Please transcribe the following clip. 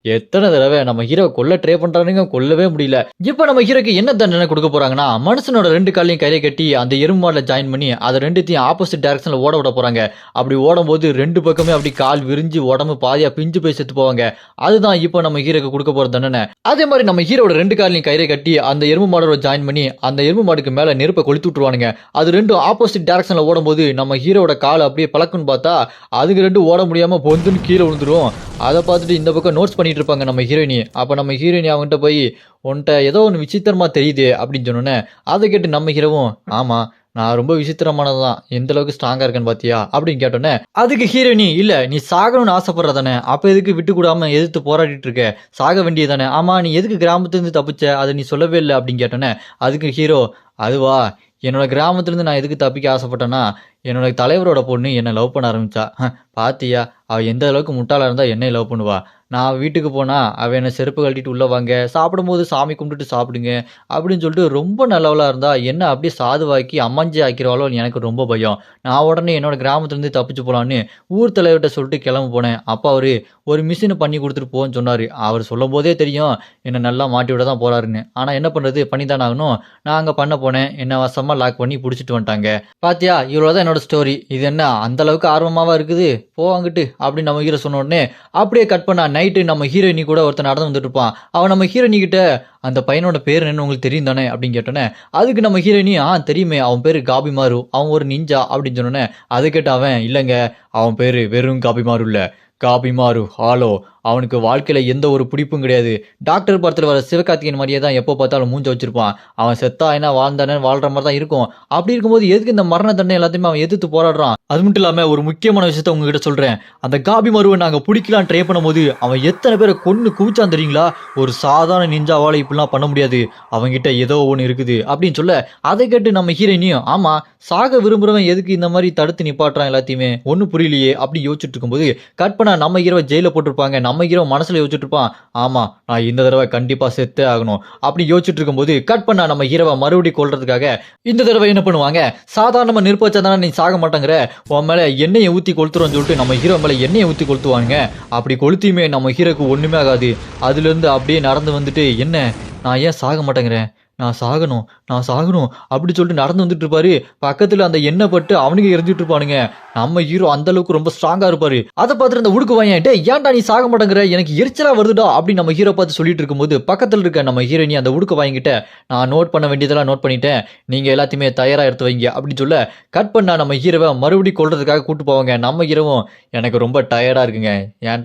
எத்தனை தடவை நம்ம ஹீரோ கொல்ல ட்ரை பண்றானுங்க, கொல்லவே முடியல. இப்ப நம்ம ஹீரோக்கு என்ன தண்டனை குடுக்க போறாங்கன்னா, மனுஷனோட 2 காலையும் கயிறை கட்டி அந்த எருமை மாடுல ஜாயின் பண்ணி அத 2த்தையும் ஆப்போசிட் டைரக்ஷன்ல ஓட விட போறாங்க. அப்படி ஓடும்போது 2 பக்கமே அப்படி கால் விரிஞ்சு உடம்பு பாதியா பிஞ்சு போய் செத்து போவாங்க. அதுதான் இப்ப நம்ம ஹீரோக்கு குடுக்க போற தண்டனை. அதே மாரி நம்ம ஹீரோட 2 காலையும் கயிறை கட்டி அந்த எருமை மாடோட ஜாயின் பண்ணி அந்த எருமை மாடுக்கு மேல நெருப்ப கொளுத்தி விட்டுருவானுங்க. அது 2ம் ஆப்போசிட் டைரக்ஷன்ல ஓடும்போது நம்ம ஹீரோவோட கால் அப்படியே பழக்குன்னு பார்த்தா, அதுக்கு 2 ஓட முடியாம பொந்துன்னு கீழ விழுந்துரும். அத பார்த்துட்டு இந்த பக்கம் நோட்ஸ் பண்ணிட்டு இருப்பாங்க நம்ம ஹீரோயினி. அப்ப நம்ம ஹீரோயினி அவன்கிட்ட போய், "உன்ட்ட ஏதோ ஒண்ணு விசித்திரமா தெரியுதே" அப்படின்னு சொன்னோனே, அத கேட்டு நம்ம ஹீரோவும், "ஆமா, நான் ரொம்ப விசித்திரமானது தான். எந்த அளவுக்கு ஸ்ட்ராங்கா இருக்கேன்னு பார்த்தியா?" அப்படின்னு கேட்டோனே, அதுக்கு ஹீரோயினி, "இல்ல நீ சாகணும்னு ஆசைப்படுற தானே, அப்ப எதுக்கு விட்டு குடாம எதிர்த்து போராடிட்டு இருக்க? சாக வேண்டியது தானே. ஆமா, நீ எதுக்கு கிராமத்துல இருந்து தப்பிச்ச? அத நீ சொல்லவே இல்ல" அப்படின்னு கேட்டோனே, அதுக்கு ஹீரோ, "அதுவா, என்னோட கிராமத்துலருந்து நான் எதுக்கு தப்பிக்க ஆசைப்பட்டேன்னா, என்னோட தலைவரோட பொண்ணு என்ன லவ் பண்ண ஆரம்பிச்சா. பாத்தியா, அவ எந்த அளவுக்கு முட்டாளா இருந்தா என்னைய லவ் பண்ணுவா. நான் வீட்டுக்கு போனா, அவ என்ன செருப்பு கழட்டிட்டு உள்ள வாங்க, சாப்பிடும்போது சாமி கும்பிட்டுட்டு சாப்பிடுங்க" அப்படின்னு சொல்லிட்டு ரொம்ப நல்லவளா இருந்தா, என்ன அப்படியே சாதுவாக்கி அம்மாஞ்சி ஆக்கிருவாளோன்னு எனக்கு ரொம்ப பயம். நான் உடனே என்னோட கிராமத்துலருந்து தப்பிச்சு போலான்னு ஊர் தலைவர்ட்ட சொல்லிட்டு கிளம்ப போனேன். அப்ப அவரு ஒரு மிஷின பண்ணி குடுத்துட்டு போன்னு சொன்னாரு. அவரு சொல்லும்போதே தெரியும், என்ன நல்லா மாட்டி விட தான் போறாருன்னு. ஆனா என்ன பண்றது, பண்ணி தானே ஆகணும். நான் அங்க பண்ண போனேன். என்ன வசமா லாக் பண்ணி புடிச்சிட்டு வந்துட்டாங்க. பாத்தியா, இவ்வளவுதான் என்னோட ஸ்டோரி. இது என்ன அந்த அளவுக்கு ஆர்வமாவா இருக்குது? போ அங்கிட்டு அப்படின்னு நம்ம ஹீரோ சொன்ன உடனே, அப்படியே கட் பண்ணா நைட்டு நம்ம ஹீரோயினி கூட ஒருத்தன் நடந்து வந்துட்டு இருப்பான். அவன் நம்ம ஹீரோயினி கிட்ட, "அந்த பையனோட பேர் என்னன்னு உங்களுக்கு தெரியும் தானே?" அப்படின்னு கேட்டோனே, அதுக்கு நம்ம ஹீரோயினி, தெரியுமே, அவன் பேரு காபிமாரு. அவன் ஒரு நிஞ்சா" அப்படின்னு சொன்னோனே, அத கேட்ட அவன், "இல்லங்க, அவன் பேரு வெறும் காபிமாரு இல்ல. காபிமாரு ஹாலோ. அவனுக்கு வாழ்க்கையில எந்த ஒரு பிடிப்பும் கிடையாது. டாக்டர் படத்துல வர சிவகார்த்திகேயன் மாரியே தான் எப்போ பார்த்தாலும் மூஞ்ச வச்சிருப்பான். அவன் செத்தா என்ன, வாழ்ந்தானே வாழ்ற மாரி தான் இருக்கும். அப்படி இருக்கும்போது எதுக்கு இந்த மரண தண்டனை எல்லாத்தையுமே அவன் எதிர்த்து போராடுறான்? அது மட்டும் இல்லாம ஒரு முக்கியமான விஷயத்த உங்ககிட்ட சொல்றேன். அந்த காபி மருவ நாங்க புடிக்கலான்னு ட்ரை பண்ணும்போது, அவன் எத்தன பேர கொன்னு குவிச்சான் தெரியுங்களா? ஒரு சாதாரண நிஞ்சாவால இப்படிலாம் பண்ண முடியாது. அவன்கிட்ட ஏதோ ஒண்ணு இருக்குது" அப்படின்னு சொல்ல, அதை கேட்டு நம்ம ஹீரோயினியும், "ஆமா, சாக விரும்புறவன் எதுக்கு இந்த மாரி தடுத்து நிப்பாட்டுறான் எல்லாத்தையுமே? ஒண்ணும் புரியலையே" அப்படின்னு யோசிச்சுட்டு இருக்கும்போது, கட் பண்ணா நம்ம ஹீரோவ ஜெயில்ல போட்டிருப்பாங்க. நம்ம ஹீரோ மனசுல யோசிச்சுட்டு இருப்பான், "ஆமா, நான் இந்த தடவ கண்டிப்பா செத்தே ஆகணும்" அப்படி யோசிச்சுட்டு இருக்கும்போது, கட் பண்ணா நம்ம ஹீரோவ மறுபடியும் கொல்றதுக்காக இந்த தடவ என்ன பண்ணுவாங்க, சாதாரணமா நெருப்பு வச்சா தானே நீ சாக மாட்டேங்கிற, உன் மேல எண்ணெய ஊத்தி கொளுத்துறோம்னு சொல்லிட்டு நம்ம ஹீரோ மேல எண்ணெய ஊத்தி கொளுத்துவானுங்க. அப்படி கொளுத்தியுமே நம்ம ஹீரோக்கு ஒண்ணுமே ஆகாது. அதுலேருந்து அப்படியே நடந்து வந்துட்டு, "என்ன, நான் ஏன் சாக மாட்டேங்கிறேன்? நான் சாகணும், நான் சாகணும்" அப்படி சொல்லிட்டு நடந்து வந்துட்டு இருப்பாரு. பக்கத்துல அந்த எண்ணெய் பட்டு அவனுங்க எரிஞ்சுட்டு இருப்பானுங்க. நம்ம ஹீரோ அந்த அளவுக்கு ரொம்ப ஸ்ட்ராங்கா இருப்பாரு. அத பார்த்துட்டு அந்த உடுக்கு வாயன், "டேய், ஏன்டா நீ சாக மாட்டேங்கிற? எனக்கு எரிச்சலா வருதுடா" அப்படின்னு நம்ம ஹீரோ பார்த்து சொல்லிட்டு இருக்கும்போது, பக்கத்துல இருக்க நம்ம ஹீரோயினி அந்த உடுக்க வாங்கிட்ட, "நான் நோட் பண்ண வேண்டியதெல்லாம் நோட் பண்ணிட்டேன். நீங்க எல்லாத்தையுமே தயாரா எடுத்து வைங்க" அப்படின்னு சொல்ல, கட் பண்ணா நம்ம ஹீரோவ மறுபடியும் கொல்றதுக்காக கூட்டு போவாங்க. நம்ம ஹீரோவும், "எனக்கு ரொம்ப டயர்டா இருக்குங்க. ஏன்டா